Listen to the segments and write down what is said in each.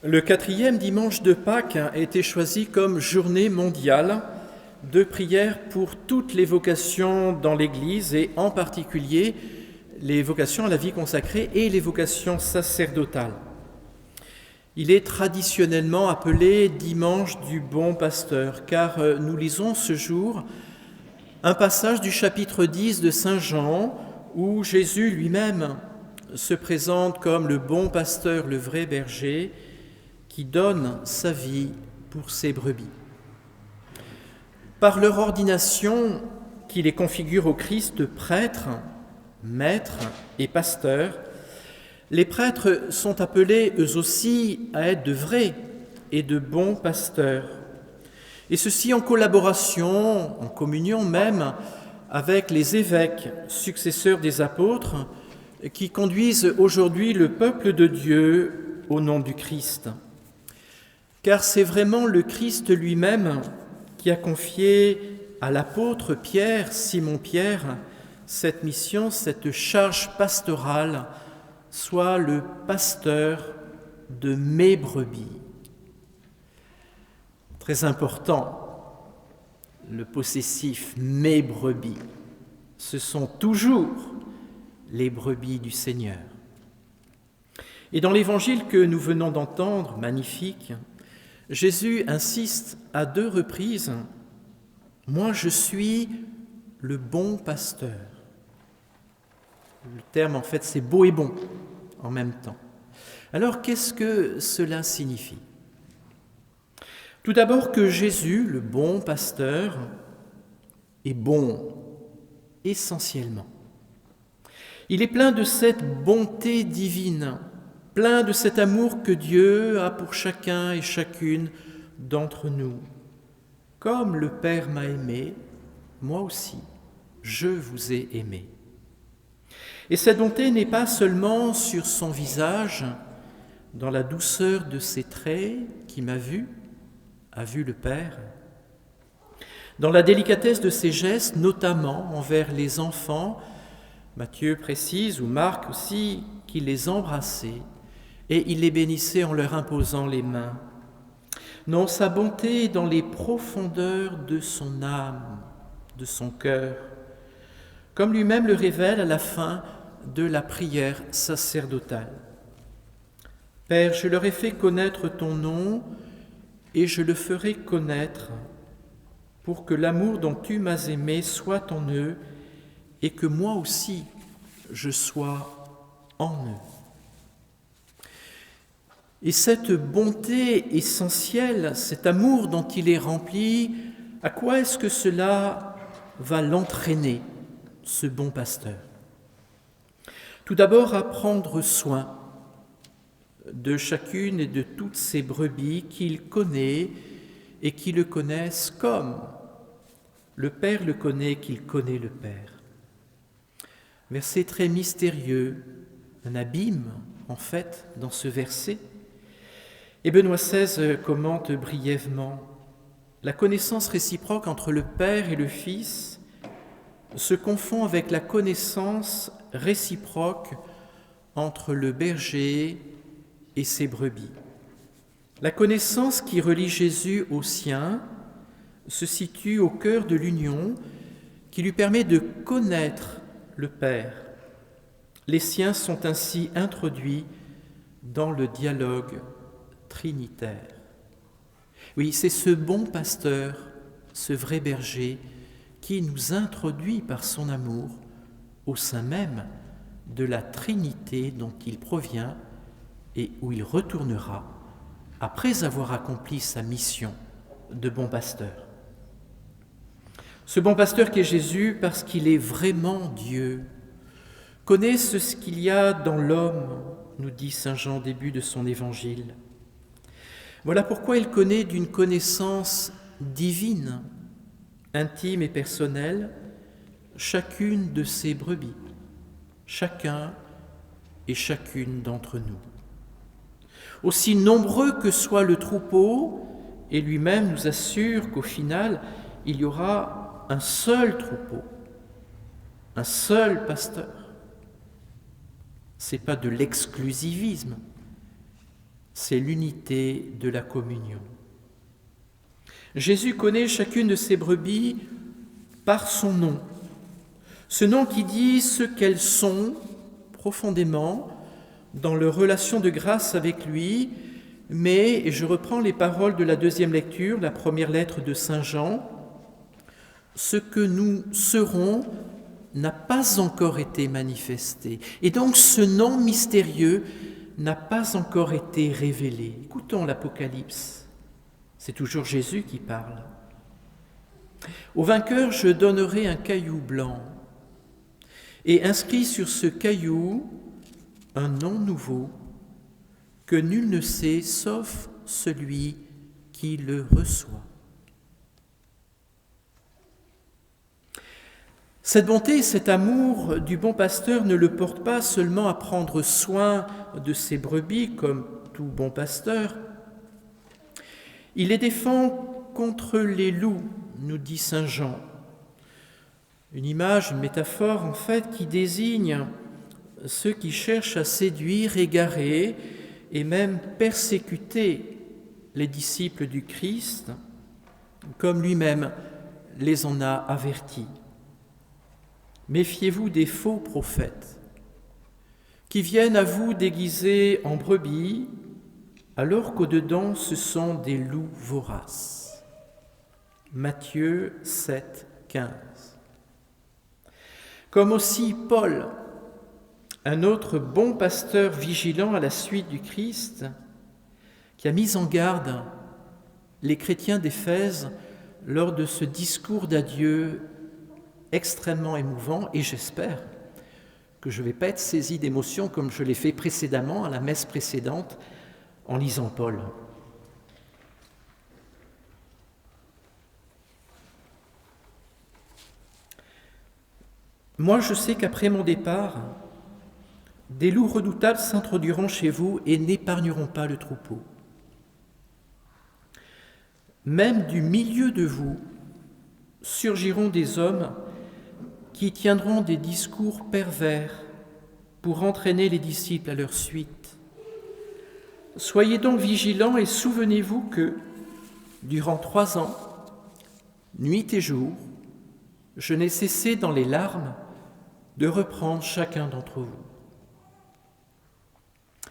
Le 4e dimanche de Pâques a été choisi comme journée mondiale de prière pour toutes les vocations dans l'Église et en particulier les vocations à la vie consacrée et les vocations sacerdotales. Il est traditionnellement appelé dimanche du bon pasteur car nous lisons ce jour un passage du chapitre 10 de Saint Jean où Jésus lui-même se présente comme le bon pasteur, le vrai berger, qui donne sa vie pour ses brebis. Par leur ordination qui les configure au Christ prêtres, maîtres et pasteurs, les prêtres sont appelés eux aussi à être de vrais et de bons pasteurs. Et ceci en collaboration, en communion même, avec les évêques, successeurs des apôtres, qui conduisent aujourd'hui le peuple de Dieu au nom du Christ. Car c'est vraiment le Christ lui-même qui a confié à l'apôtre Pierre, Simon-Pierre, cette mission, cette charge pastorale, soit le pasteur de mes brebis. Très important, le possessif mes brebis, ce sont toujours les brebis du Seigneur. Et dans l'évangile que nous venons d'entendre, magnifique, Jésus insiste à 2 reprises « Moi, je suis le bon pasteur ». Le terme, en fait, c'est beau et bon en même temps. Alors, qu'est-ce que cela signifie ? Tout d'abord que Jésus, le bon pasteur, est bon essentiellement. Il est plein de cette bonté divine, plein de cet amour que Dieu a pour chacun et chacune d'entre nous. Comme le Père m'a aimé, moi aussi, je vous ai aimé. Et cette bonté n'est pas seulement sur son visage, dans la douceur de ses traits, qui m'a vu, a vu le Père, dans la délicatesse de ses gestes, notamment envers les enfants. Matthieu précise, ou Marc aussi, qu'il les embrassait et il les bénissait en leur imposant les mains. Non, sa bonté est dans les profondeurs de son âme, de son cœur, comme lui-même le révèle à la fin de la prière sacerdotale. Père, je leur ai fait connaître ton nom et je le ferai connaître pour que l'amour dont tu m'as aimé soit en eux et que moi aussi je sois en eux. Et cette bonté essentielle, cet amour dont il est rempli, à quoi est-ce que cela va l'entraîner, ce bon pasteur ? Tout d'abord à prendre soin de chacune et de toutes ces brebis qu'il connaît et qui le connaissent comme le Père le connaît, qu'il connaît le Père. Verset très mystérieux, un abîme en fait dans ce verset. Et Benoît XVI commente brièvement « La connaissance réciproque entre le Père et le Fils se confond avec la connaissance réciproque entre le berger et ses brebis. La connaissance qui relie Jésus aux siens se situe au cœur de l'union qui lui permet de connaître le Père. Les siens sont ainsi introduits dans le dialogue trinitaire. Oui, c'est ce bon pasteur, ce vrai berger, qui nous introduit par son amour au sein même de la Trinité dont il provient et où il retournera après avoir accompli sa mission de bon pasteur. Ce bon pasteur qui est Jésus, parce qu'il est vraiment Dieu, connaît ce qu'il y a dans l'homme, nous dit saint Jean au début de son évangile. Voilà pourquoi il connaît d'une connaissance divine, intime et personnelle, chacune de ses brebis, chacun et chacune d'entre nous. Aussi nombreux que soit le troupeau, et lui-même nous assure qu'au final, il y aura un seul troupeau, un seul pasteur. Ce n'est pas de l'exclusivisme, c'est l'unité de la communion. Jésus connaît chacune de ses brebis par son nom, ce nom qui dit ce qu'elles sont profondément dans leur relation de grâce avec lui, mais, et je reprends les paroles de la deuxième lecture, la première lettre de Saint Jean, ce que nous serons n'a pas encore été manifesté. Et donc ce nom mystérieux n'a pas encore été révélé. Écoutons l'Apocalypse. C'est toujours Jésus qui parle. Au vainqueur, je donnerai un caillou blanc, et inscrit sur ce caillou un nom nouveau que nul ne sait sauf celui qui le reçoit. Cette bonté et cet amour du bon pasteur ne le portent pas seulement à prendre soin de ses brebis comme tout bon pasteur. Il les défend contre les loups, nous dit saint Jean. Une image, une métaphore en fait qui désigne ceux qui cherchent à séduire, égarer et même persécuter les disciples du Christ, comme lui-même les en a avertis. Méfiez-vous des faux prophètes qui viennent à vous déguisés en brebis, alors qu'au-dedans ce sont des loups voraces. Matthieu 7, 15. Comme aussi Paul, un autre bon pasteur vigilant à la suite du Christ, qui a mis en garde les chrétiens d'Éphèse lors de ce discours d'adieu extrêmement émouvant, et j'espère que je ne vais pas être saisi d'émotion comme je l'ai fait précédemment à la messe précédente en lisant Paul. Moi, je sais qu'après mon départ, des loups redoutables s'introduiront chez vous et n'épargneront pas le troupeau. Même du milieu de vous surgiront des hommes qui tiendront des discours pervers pour entraîner les disciples à leur suite. Soyez donc vigilants et souvenez-vous que, durant 3 ans, nuit et jour, je n'ai cessé dans les larmes de reprendre chacun d'entre vous.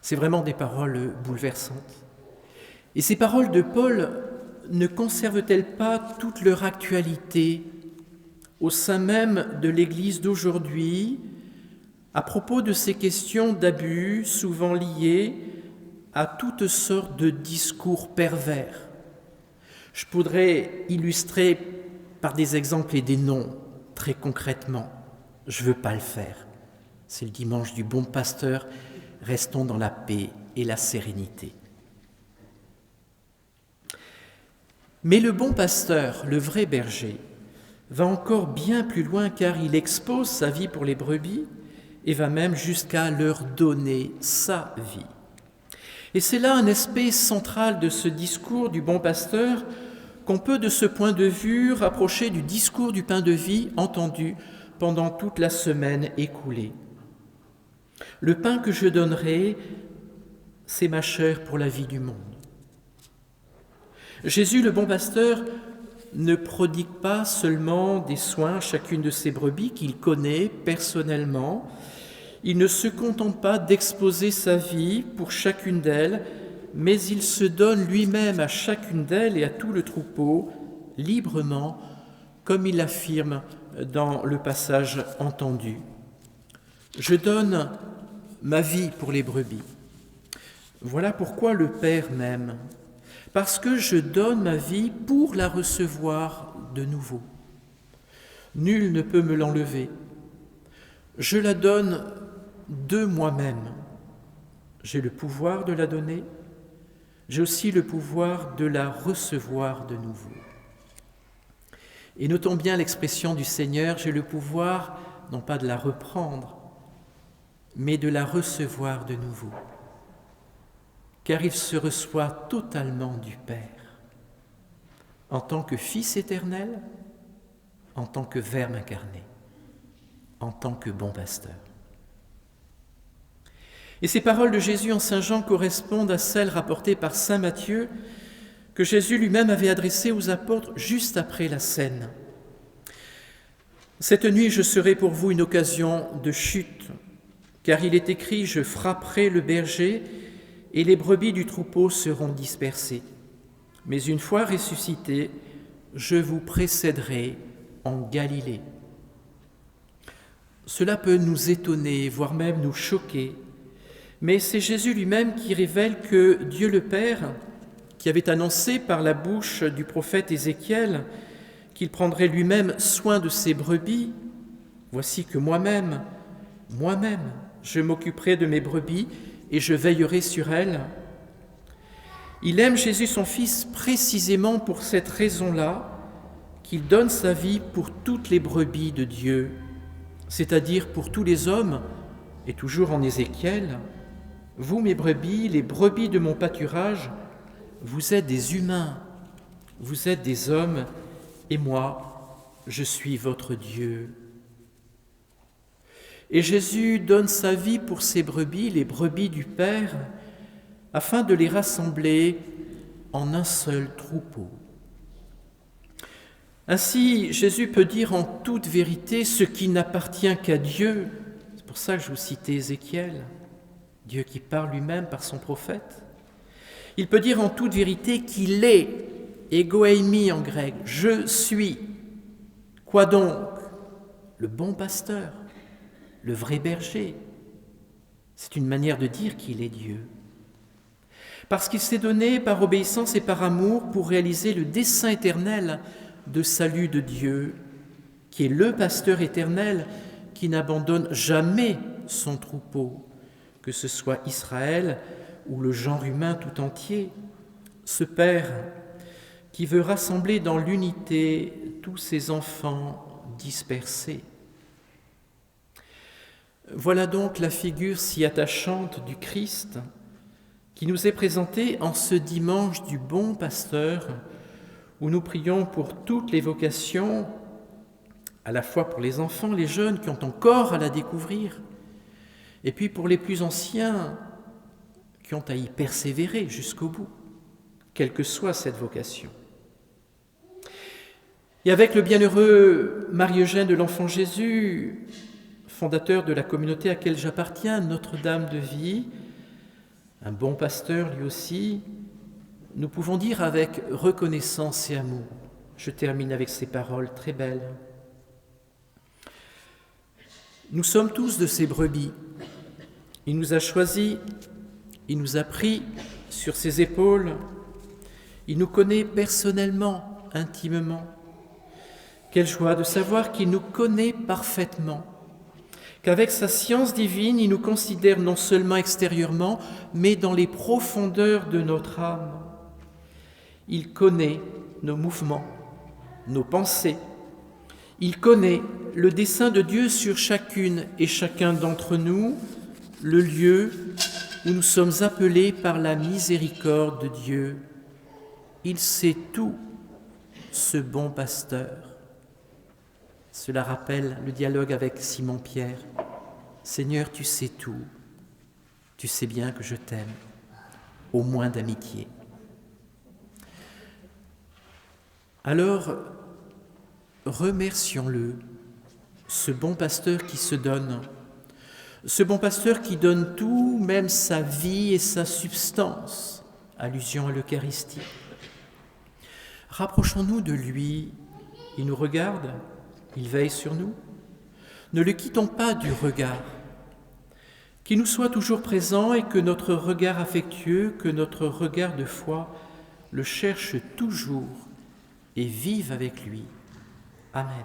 C'est vraiment des paroles bouleversantes. Et ces paroles de Paul ne conservent-elles pas toute leur actualité au sein même de l'Église d'aujourd'hui, à propos de ces questions d'abus souvent liées à toutes sortes de discours pervers? Je pourrais illustrer par des exemples et des noms très concrètement. Je ne veux pas le faire. C'est le dimanche du bon pasteur. Restons dans la paix et la sérénité. Mais le bon pasteur, le vrai berger, va encore bien plus loin car il expose sa vie pour les brebis et va même jusqu'à leur donner sa vie. Et c'est là un aspect central de ce discours du bon pasteur qu'on peut de ce point de vue rapprocher du discours du pain de vie entendu pendant toute la semaine écoulée. Le pain que je donnerai, c'est ma chair pour la vie du monde. Jésus, le bon pasteur, ne prodigue pas seulement des soins à chacune de ses brebis qu'il connaît personnellement. Il ne se contente pas d'exposer sa vie pour chacune d'elles, mais il se donne lui-même à chacune d'elles et à tout le troupeau, librement, comme il l'affirme dans le passage entendu. Je donne ma vie pour les brebis. Voilà pourquoi le Père m'aime, parce que je donne ma vie pour la recevoir de nouveau. Nul ne peut me l'enlever. Je la donne de moi-même. J'ai le pouvoir de la donner, j'ai aussi le pouvoir de la recevoir de nouveau. Et notons bien l'expression du Seigneur, j'ai le pouvoir, non pas de la reprendre, mais de la recevoir de nouveau. Car il se reçoit totalement du Père, en tant que Fils éternel, en tant que Verbe incarné, en tant que bon pasteur. Et ces paroles de Jésus en Saint Jean correspondent à celles rapportées par Saint Matthieu que Jésus lui-même avait adressées aux apôtres juste après la scène. Cette nuit, je serai pour vous une occasion de chute, car il est écrit « Je frapperai le berger et les brebis du troupeau seront dispersées. Mais une fois ressuscité, je vous précéderai en Galilée. » Cela peut nous étonner, voire même nous choquer, mais c'est Jésus lui-même qui révèle que Dieu le Père, qui avait annoncé par la bouche du prophète Ézéchiel qu'il prendrait lui-même soin de ses brebis, « Voici que moi-même, je m'occuperai de mes brebis et je veillerai sur elles. » Il aime Jésus son Fils précisément pour cette raison-là, qu'il donne sa vie pour toutes les brebis de Dieu, c'est-à-dire pour tous les hommes, et toujours en Ézéchiel, « Vous, mes brebis, les brebis de mon pâturage, vous êtes des humains, vous êtes des hommes, et moi, je suis votre Dieu. » Et Jésus donne sa vie pour ses brebis, les brebis du Père, afin de les rassembler en un seul troupeau. Ainsi, Jésus peut dire en toute vérité ce qui n'appartient qu'à Dieu. C'est pour ça que je vous citais Ézéchiel, Dieu qui parle lui-même par son prophète. Il peut dire en toute vérité qu'il est, ego eimi en grec, je suis. Quoi donc? Le bon pasteur, le vrai berger. C'est une manière de dire qu'il est Dieu. Parce qu'il s'est donné par obéissance et par amour pour réaliser le dessein éternel de salut de Dieu, qui est le pasteur éternel qui n'abandonne jamais son troupeau, que ce soit Israël ou le genre humain tout entier. Ce Père qui veut rassembler dans l'unité tous ses enfants dispersés. Voilà donc la figure si attachante du Christ qui nous est présentée en ce dimanche du bon pasteur, où nous prions pour toutes les vocations, à la fois pour les enfants, les jeunes qui ont encore à la découvrir, et puis pour les plus anciens qui ont à y persévérer jusqu'au bout, quelle que soit cette vocation. Et avec le bienheureux Marie-Eugène de l'Enfant Jésus, fondateur de la communauté à laquelle j'appartiens, Notre-Dame de Vie, un bon pasteur lui aussi, nous pouvons dire avec reconnaissance et amour. Je termine avec ces paroles très belles. Nous sommes tous de ses brebis. Il nous a choisis, il nous a pris sur ses épaules, il nous connaît personnellement, intimement. Quelle joie de savoir qu'il nous connaît parfaitement, qu'avec sa science divine, il nous considère non seulement extérieurement, mais dans les profondeurs de notre âme. Il connaît nos mouvements, nos pensées. Il connaît le dessein de Dieu sur chacune et chacun d'entre nous, le lieu où nous sommes appelés par la miséricorde de Dieu. Il sait tout, ce bon pasteur. Cela rappelle le dialogue avec Simon-Pierre. Seigneur, tu sais tout. Tu sais bien que je t'aime, au moins d'amitié. Alors, remercions-le, ce bon pasteur qui se donne, ce bon pasteur qui donne tout, même sa vie et sa substance, allusion à l'Eucharistie. Rapprochons-nous de lui, il nous regarde, il veille sur nous. Ne le quittons pas du regard, qu'il nous soit toujours présent et que notre regard affectueux, que notre regard de foi le cherche toujours et vive avec lui. Amen.